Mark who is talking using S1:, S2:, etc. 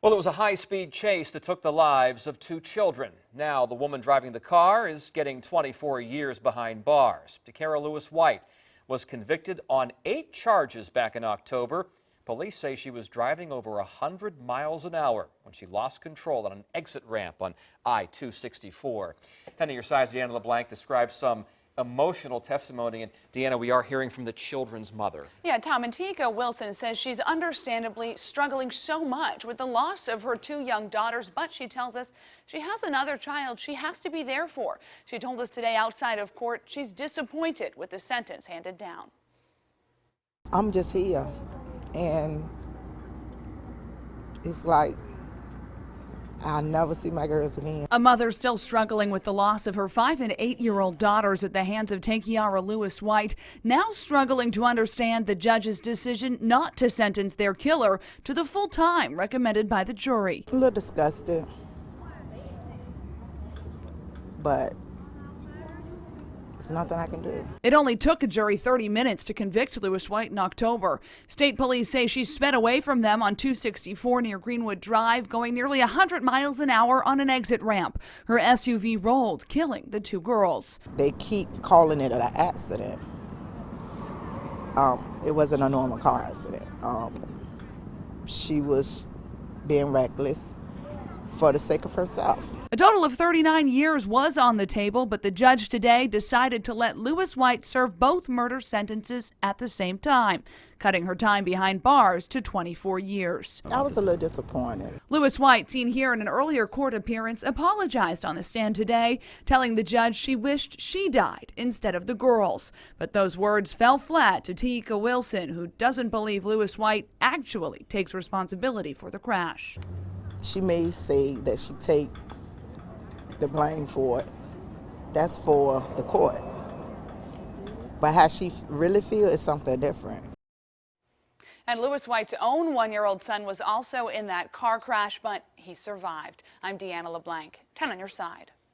S1: Well, it was a high-speed chase that took the lives of two children. Now, the woman driving the car is getting 24 years behind bars. Takiara Lewis-White was convicted on 8 charges back in October. Police say she was driving over 100 miles an hour when she lost control on an exit ramp on I-264. 10 of your sides, Deanna LeBlanc describes some emotional testimony. And Deanna, we are hearing from the children's mother.
S2: Yeah, Tom, and Takiara Wilson says she's understandably struggling so much with the loss of her 2 young daughters, but she tells us she has another child she has to be there for. She told us today outside of court she's disappointed with the sentence handed down.
S3: I'm just here, and it's like I'll never see my girls again.
S2: A mother still struggling with the loss of her 5- and 8-year-old daughters at the hands of Takiara Lewis-White, now struggling to understand the judge's decision not to sentence their killer to the full time recommended by the jury.
S3: I'm a little disgusted, but there's nothing I can do.
S2: It only took a jury 30 minutes to convict Lewis-White in October. State police say she sped away from them on 264 near Greenwood Drive, going nearly 100 miles an hour on an exit ramp. Her SUV rolled, killing the 2 girls.
S3: They keep calling it an accident. It wasn't a normal car accident. She was being reckless for the sake of herself.
S2: A total of 39 years was on the table, but the judge today decided to let Lewis-White serve both murder sentences at the same time, cutting her time behind bars to 24 years.
S3: I was a little disappointed.
S2: Lewis-White, seen here in an earlier court appearance, apologized on the stand today, telling the judge she wished she died instead of the girls. But those words fell flat to Takiara Wilson, who doesn't believe Lewis-White actually takes responsibility for the crash.
S3: She may say that she take the blame for it. That's for the court. But how she really feels is something different.
S2: And Lewis-White's own 1-year-old son was also in that car crash, but he survived. I'm Deanna LeBlanc. 10 on your side.